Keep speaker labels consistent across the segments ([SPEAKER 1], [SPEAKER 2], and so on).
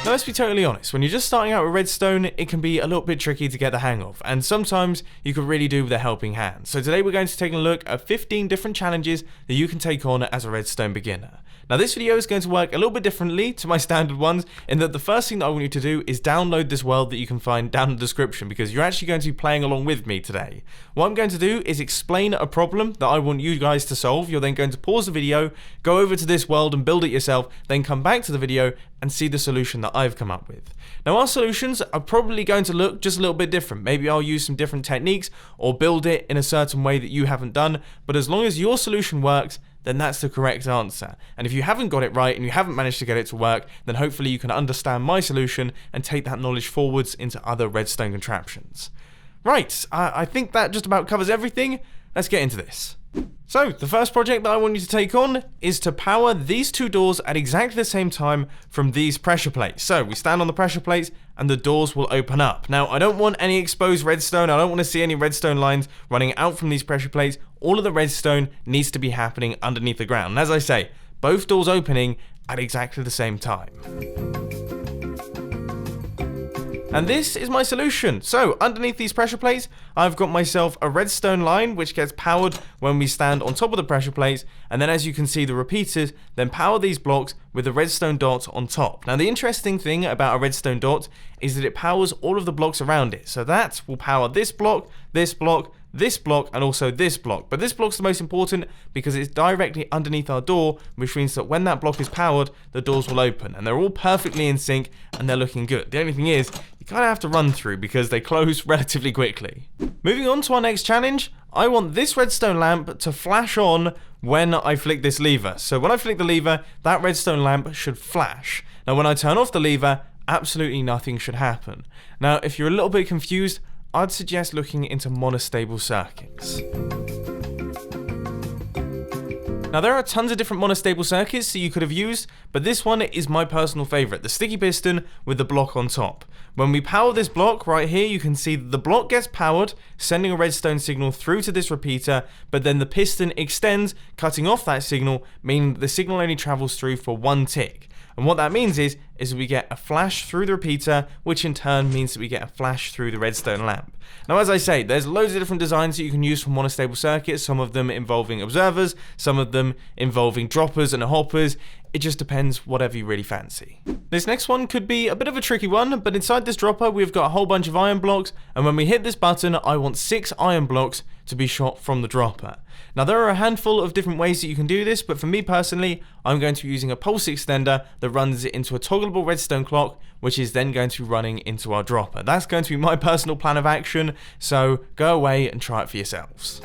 [SPEAKER 1] Now let's be totally honest, when you're just starting out with redstone, it can be a little bit tricky to get the hang of, and sometimes you could really do with a helping hand. So today we're going to take a look at 15 different challenges that you can take on as a redstone beginner. Now this video is going to work a little bit differently to my standard ones, in that the first thing that I want you to do is download this world that you can find down in the description, because you're actually going to be playing along with me today. What I'm going to do is explain a problem that I want you guys to solve. You're then going to pause the video, go over to this world and build it yourself, then come back to the video and see the solution that I've come up with. Now our solutions are probably going to look just a little bit different. Maybe I'll use some different techniques or build it in a certain way that you haven't done, but as long as your solution works, then that's the correct answer. And if you haven't got it right and you haven't managed to get it to work, then hopefully you can understand my solution and take that knowledge forwards into other redstone contraptions. Right, I think that just about covers everything. Let's get into this. So, the first project that I want you to take on is to power these two doors at exactly the same time from these pressure plates. So, we stand on the pressure plates and the doors will open up. Now, I don't want any exposed redstone. I don't want to see any redstone lines running out from these pressure plates. All of the redstone needs to be happening underneath the ground. And as I say, both doors opening at exactly the same time. And this is my solution. So underneath these pressure plates, I've got myself a redstone line which gets powered when we stand on top of the pressure plates, and then as you can see, the repeaters then power these blocks with the redstone dot on top. Now the interesting thing about a redstone dot is that it powers all of the blocks around it. So that will power this block, this block, this block, and also this block. But this block's the most important because it's directly underneath our door, which means that when that block is powered, the doors will open, and they're all perfectly in sync and they're looking good. The only thing is, you kind of have to run through because they close relatively quickly. Moving on to our next challenge, I want this redstone lamp to flash on when I flick this lever. So when I flick the lever, that redstone lamp should flash. Now when I turn off the lever, absolutely nothing should happen. Now if you're a little bit confused, I'd suggest looking into monostable circuits. Now there are tons of different monostable circuits that you could have used, but this one is my personal favourite, the sticky piston with the block on top. When we power this block right here, you can see that the block gets powered, sending a redstone signal through to this repeater, but then the piston extends, cutting off that signal, meaning that the signal only travels through for one tick. And what that means is we get a flash through the repeater, which in turn means that we get a flash through the redstone lamp. Now, as I say, there's loads of different designs that you can use for monostable circuits, some of them involving observers, some of them involving droppers and hoppers. It just depends whatever you really fancy. This next one could be a bit of a tricky one, but inside this dropper we've got a whole bunch of iron blocks, and when we hit this button, I want 6 iron blocks to be shot from the dropper. Now there are a handful of different ways that you can do this, but for me personally, I'm going to be using a pulse extender that runs it into a toggleable redstone clock, which is then going to be running into our dropper. That's going to be my personal plan of action, so go away and try it for yourselves.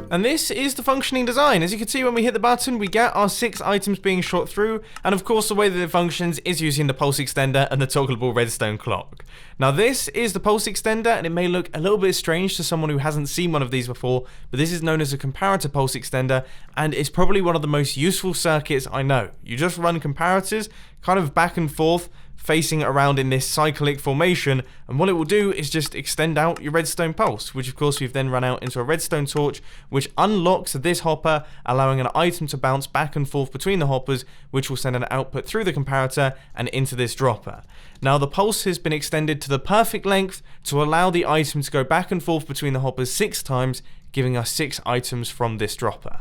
[SPEAKER 1] And this is the functioning design. As you can see, when we hit the button, we get our 6 items being shot through, and of course the way that it functions is using the pulse extender and the toggleable redstone clock. Now this is the pulse extender, and it may look a little bit strange to someone who hasn't seen one of these before, but this is known as a comparator pulse extender, and it's probably one of the most useful circuits I know. You just run comparators kind of back and forth, facing around in this cyclic formation, and what it will do is just extend out your redstone pulse, which of course we've then run out into a redstone torch, which unlocks this hopper, allowing an item to bounce back and forth between the hoppers, which will send an output through the comparator and into this dropper. Now the pulse has been extended to the perfect length to allow the item to go back and forth between the hoppers 6 times, giving us 6 items from this dropper.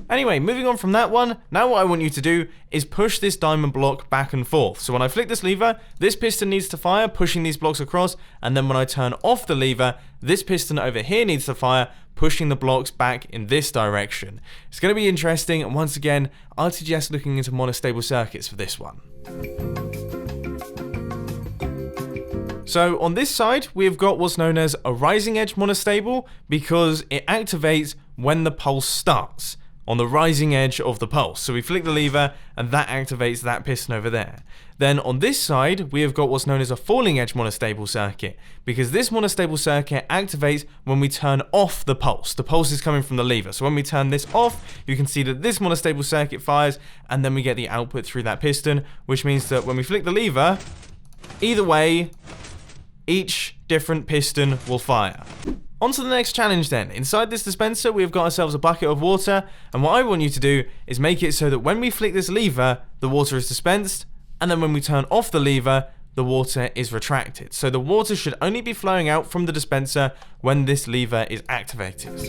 [SPEAKER 1] Anyway, moving on from that one, now what I want you to do is push this diamond block back and forth. So when I flick this lever, this piston needs to fire, pushing these blocks across, and then when I turn off the lever, this piston over here needs to fire, pushing the blocks back in this direction. It's going to be interesting, and once again, I'd suggest looking into monostable circuits for this one. So on this side, we've got what's known as a rising edge monostable, because it activates when the pulse starts on the rising edge of the pulse. So we flick the lever and that activates that piston over there. Then on this side, we have got what's known as a falling edge monostable circuit, because this monostable circuit activates when we turn off the pulse. The pulse is coming from the lever. So when we turn this off, you can see that this monostable circuit fires, and then we get the output through that piston, which means that when we flick the lever, either way, each different piston will fire. On to the next challenge then. Inside this dispenser, we've got ourselves a bucket of water, and what I want you to do is make it so that when we flick this lever, the the water is dispensed, and then when we turn off the lever, the water is retracted. So the water should only be flowing out from the dispenser when this lever is activated.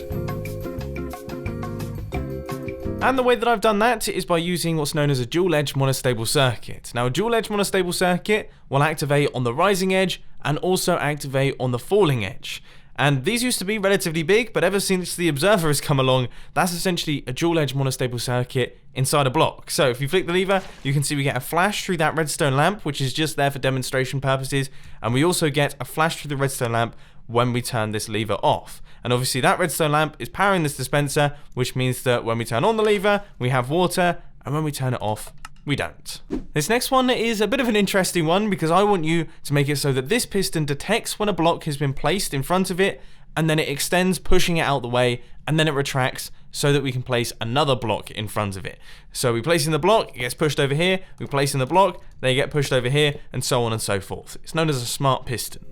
[SPEAKER 1] And the way that I've done that is by using what's known as a dual edge monostable circuit. Now, a dual edge monostable circuit will activate on the rising edge and also activate on the falling edge. And these used to be relatively big, but ever since the observer has come along, that's essentially a dual edge monostable circuit inside a block. So if you flick the lever, you can see we get a flash through that redstone lamp, which is just there for demonstration purposes. And we also get a flash through the redstone lamp when we turn this lever off. And obviously that redstone lamp is powering this dispenser, which means that when we turn on the lever, we have water, and when we turn it off, we don't. This next one is a bit of an interesting one because I want you to make it so that this piston detects when a block has been placed in front of it, and then it extends, pushing it out the way, and then it retracts so that we can place another block in front of it. So we place in the block, it gets pushed over here, we place in the block, they get pushed over here, and so on and so forth. It's known as a smart piston.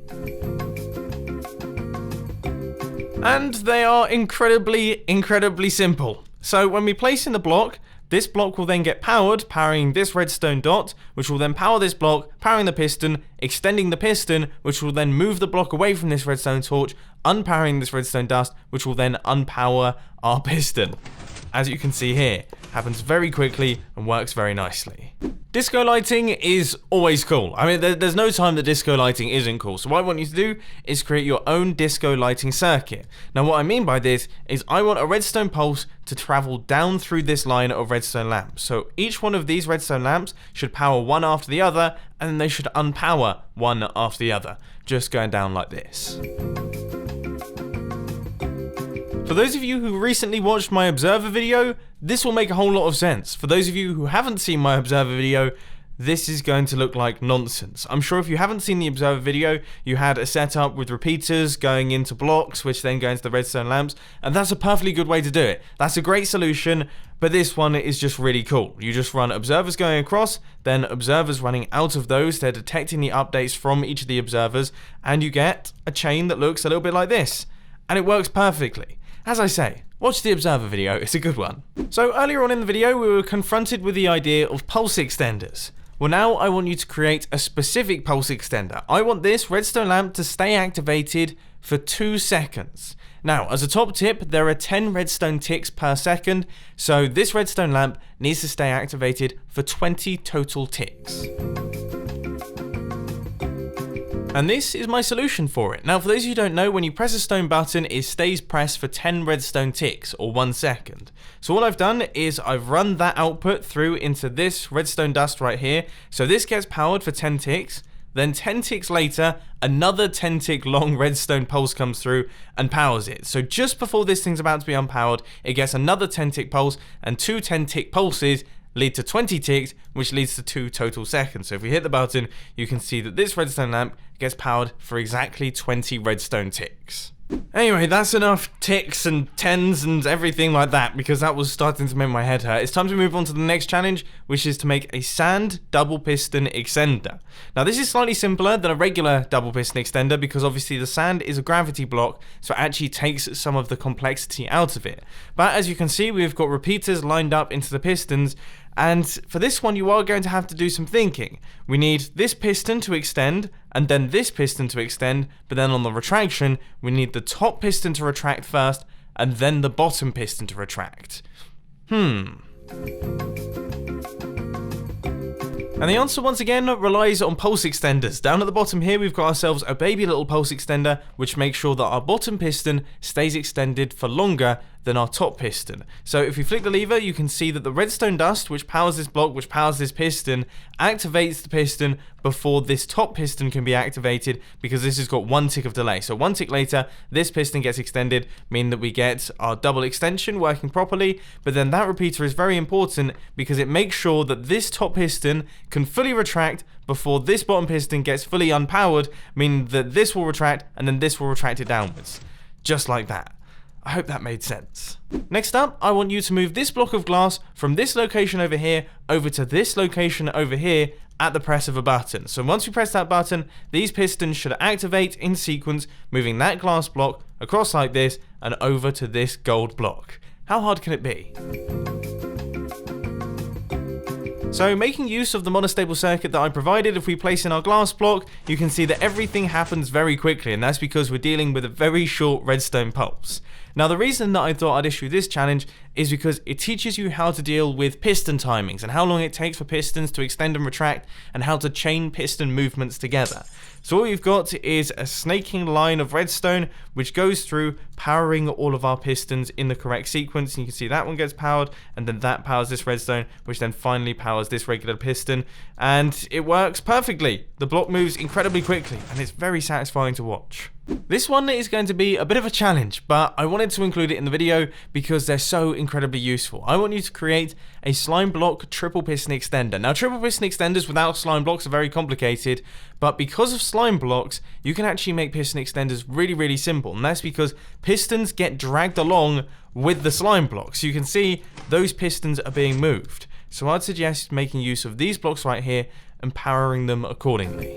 [SPEAKER 1] And they are incredibly simple. So when we place in the block, this block will then get powered, powering this redstone dot, which will then power this block, powering the piston, extending the piston, which will then move the block away from this redstone torch, unpowering this redstone dust, which will then unpower our piston. As you can see here, happens very quickly and works very nicely. Disco lighting is always cool. I mean, there's no time that disco lighting isn't cool. So what I want you to do is create your own disco lighting circuit. Now, what I mean by this is I want a redstone pulse to travel down through this line of redstone lamps. So each one of these redstone lamps should power one after the other, and then they should unpower one after the other, just going down like this. For those of you who recently watched my observer video, this will make a whole lot of sense. For those of you who haven't seen my observer video, this is going to look like nonsense. I'm sure if you haven't seen the observer video, you had a setup with repeaters going into blocks, which then go into the redstone lamps, and that's a perfectly good way to do it. That's a great solution, but this one is just really cool. You just run observers going across, then observers running out of those, they're detecting the updates from each of the observers, and you get a chain that looks a little bit like this. And it works perfectly. As I say, watch the observer video, it's a good one. So earlier on in the video, we were confronted with the idea of pulse extenders. Well, now I want you to create a specific pulse extender. I want this redstone lamp to stay activated for 2 seconds. Now, as a top tip, there are 10 redstone ticks per second, so this redstone lamp needs to stay activated for 20 total ticks. And this is my solution for it. Now, for those of you who don't know, when you press a stone button, it stays pressed for 10 redstone ticks, or 1 second. So what I've done is I've run that output through into this redstone dust right here. So this gets powered for 10 ticks. Then 10 ticks later, another 10 tick long redstone pulse comes through and powers it. So just before this thing's about to be unpowered, it gets another 10 tick pulse, and 2 10 tick pulses lead to 20 ticks, which leads to 2 total seconds. So if we hit the button, you can see that this redstone lamp gets powered for exactly 20 redstone ticks. Anyway, that's enough ticks and tens and everything like that, because that was starting to make my head hurt. It's time to move on to the next challenge, which is to make a sand double piston extender. Now, this is slightly simpler than a regular double piston extender because obviously the sand is a gravity block, so it actually takes some of the complexity out of it. But as you can see, we've got repeaters lined up into the pistons, and for this one, you are going to have to do some thinking. We need this piston to extend, and then this piston to extend, but then on the retraction, we need the top piston to retract first, and then the bottom piston to retract. And the answer once again relies on pulse extenders. Down at the bottom here, we've got ourselves a baby little pulse extender, which makes sure that our bottom piston stays extended for longer than our top piston. So if we flick the lever, you can see that the redstone dust, which powers this block, which powers this piston, activates the piston before this top piston can be activated, because this has got 1 tick of delay. So 1 tick later, this piston gets extended, meaning that we get our double extension working properly. But then that repeater is very important because it makes sure that this top piston can fully retract before this bottom piston gets fully unpowered, meaning that this will retract and then this will retract it downwards. Just like that. I hope that made sense. Next up, I want you to move this block of glass from this location over here over to this location over here at the press of a button. So once you press that button, these pistons should activate in sequence, moving that glass block across like this and over to this gold block. How hard can it be? So making use of the monostable circuit that I provided, if we place in our glass block, you can see that everything happens very quickly, and that's because we're dealing with a very short redstone pulse. Now the reason that I thought I'd issue this challenge is because it teaches you how to deal with piston timings and how long it takes for pistons to extend and retract and how to chain piston movements together. So all you've got is a snaking line of redstone which goes through powering all of our pistons in the correct sequence, and you can see that one gets powered and then that powers this redstone, which then finally powers this regular piston, and it works perfectly. The block moves incredibly quickly and it's very satisfying to watch. This one is going to be a bit of a challenge, but I wanted to include it in the video because they're so incredibly useful. I want you to create a slime block triple piston extender. Now, triple piston extenders without slime blocks are very complicated, but because of slime blocks, you can actually make piston extenders really, really simple, and that's because pistons get dragged along with the slime blocks. You can see those pistons are being moved. So I'd suggest making use of these blocks right here and powering them accordingly.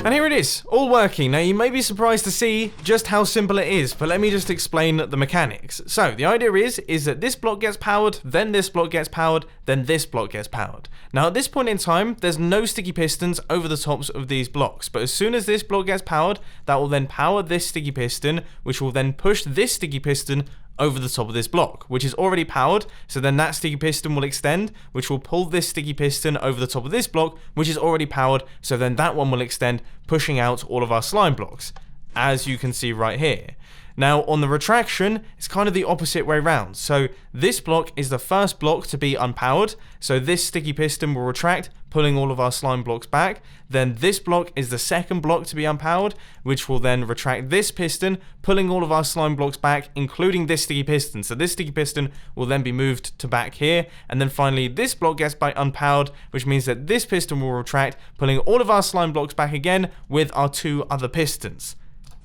[SPEAKER 1] And here it is, all working. Now you may be surprised to see just how simple it is, but let me just explain the mechanics. So the idea is that this block gets powered, then this block gets powered, then this block gets powered. Now at this point in time, there's no sticky pistons over the tops of these blocks, but as soon as this block gets powered, that will then power this sticky piston, which will then push this sticky piston over the top of this block, which is already powered, so then that sticky piston will extend, which will pull this sticky piston over the top of this block, which is already powered, so then that one will extend, pushing out all of our slime blocks, as you can see right here. Now on the retraction, it's kind of the opposite way around. So this block is the first block to be unpowered, so this sticky piston will retract, pulling all of our slime blocks back. Then this block is the second block to be unpowered, which will then retract this piston, pulling all of our slime blocks back, including this sticky piston. So this sticky piston will then be moved to back here, and then finally this block gets unpowered, which means that this piston will retract, pulling all of our slime blocks back again with our two other pistons,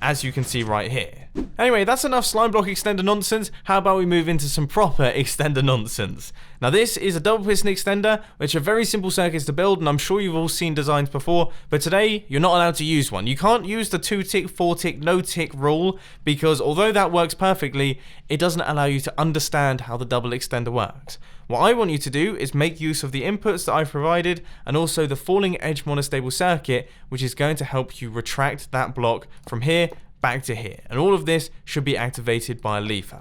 [SPEAKER 1] as you can see right here. Anyway, that's enough slime block extender nonsense. How about we move into some proper extender nonsense? Now this is a double piston extender, which are very simple circuits to build, and I'm sure you've all seen designs before, but today you're not allowed to use one. You can't use the 2-tick, 4-tick, no-tick rule, because although that works perfectly, it doesn't allow you to understand how the double extender works. What I want you to do is make use of the inputs that I've provided and also the falling edge monostable circuit, which is going to help you retract that block from here back to here. And all of this should be activated by a lever.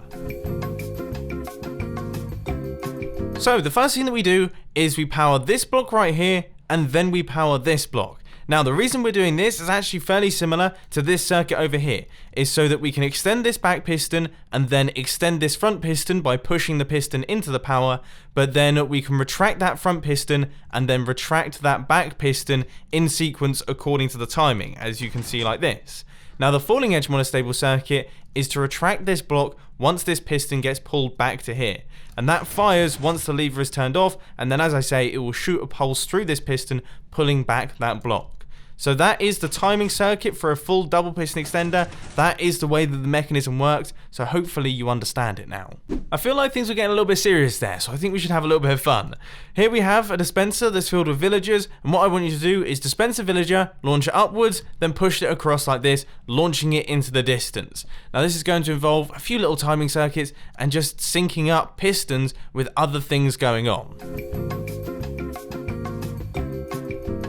[SPEAKER 1] So the first thing that we do is we power this block right here, and then we power this block. Now the reason we're doing this is actually fairly similar to this circuit over here, is so that we can extend this back piston and then extend this front piston by pushing the piston into the power, but then we can retract that front piston and then retract that back piston in sequence according to the timing, as you can see like this. Now the falling edge monostable circuit is to retract this block once this piston gets pulled back to here, and that fires once the lever is turned off, and then as I say, it will shoot a pulse through this piston, pulling back that block. So that is the timing circuit for a full double piston extender. That is the way that the mechanism works, so hopefully you understand it now. I feel like things were getting a little bit serious there, so I think we should have a little bit of fun. Here we have a dispenser that's filled with villagers, and what I want you to do is dispense a villager, launch it upwards, then push it across like this, launching it into the distance. Now this is going to involve a few little timing circuits and just syncing up pistons with other things going on.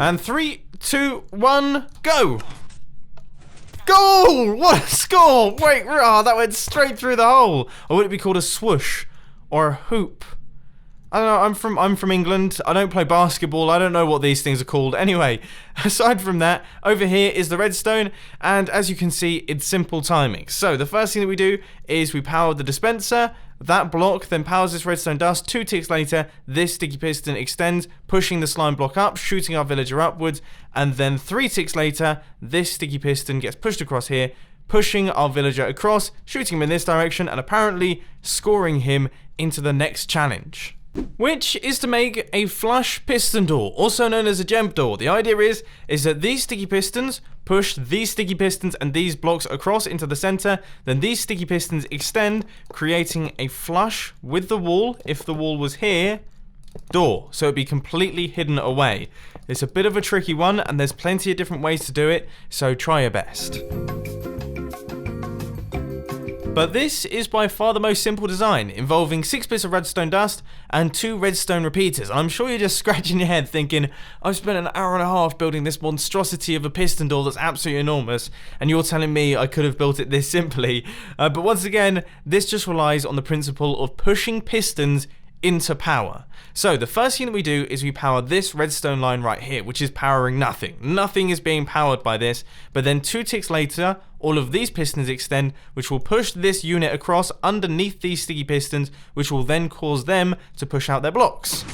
[SPEAKER 1] And 3, 2, 1, go! Goal! What a score! Wait, that went straight through the hole. Or would it be called a swoosh or a hoop? I don't know. I'm from England. I don't play basketball. I don't know what these things are called. Anyway, aside from that, over here is the redstone, and as you can see, it's simple timing. So the first thing that we do is we power the dispenser. That block then powers this redstone dust. 2 ticks later, this sticky piston extends, pushing the slime block up, shooting our villager upwards, and then 3 ticks later, this sticky piston gets pushed across here, pushing our villager across, shooting him in this direction, and apparently scoring him into the next challenge, which is to make a flush piston door, also known as a gem door. The idea is that these sticky pistons push these sticky pistons and these blocks across into the center, then these sticky pistons extend, creating a flush with the wall, if the wall was here, door, so it'd be completely hidden away. It's a bit of a tricky one, and there's plenty of different ways to do it, so try your best. But this is by far the most simple design, involving 6 bits of redstone dust and 2 redstone repeaters. I'm sure you're just scratching your head thinking, I've spent an hour and a half building this monstrosity of a piston door that's absolutely enormous, and you're telling me I could have built it this simply. But once again, this just relies on the principle of pushing pistons into power. So the first thing that we do is we power this redstone line right here, which is powering nothing. Nothing is being powered by this, but then 2 ticks later, all of these pistons extend, which will push this unit across underneath these sticky pistons, which will then cause them to push out their blocks.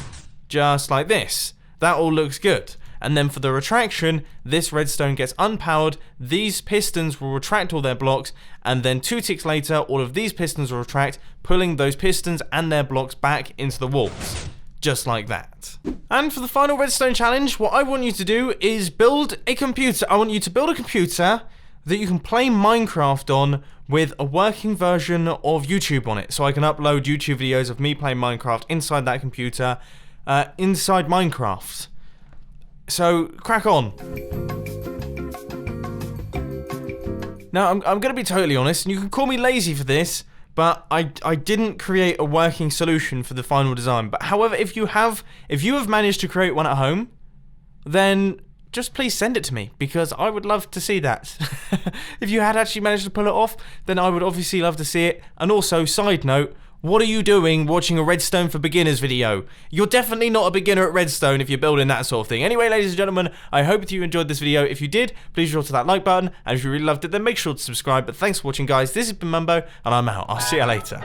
[SPEAKER 1] Just like this. That all looks good. And then for the retraction, this redstone gets unpowered, these pistons will retract all their blocks, and then 2 ticks later, all of these pistons will retract, pulling those pistons and their blocks back into the walls. Just like that. And for the final redstone challenge, what I want you to do is build a computer. I want you to build a computer that you can play Minecraft on with a working version of YouTube on it. So I can upload YouTube videos of me playing Minecraft inside that computer, inside Minecraft. So, crack on. Now, I'm going to be totally honest, and you can call me lazy for this, but I didn't create a working solution for the final design. But however, if you have managed to create one at home, then just please send it to me, because I would love to see that. If you had actually managed to pull it off, then I would obviously love to see it. And also, side note, what are you doing watching a Redstone for Beginners video? You're definitely not a beginner at Redstone if you're building that sort of thing. Anyway, ladies and gentlemen, I hope that you enjoyed this video. If you did, please draw to that like button. And if you really loved it, then make sure to subscribe. But thanks for watching, guys. This has been Mumbo, and I'm out. I'll see you later.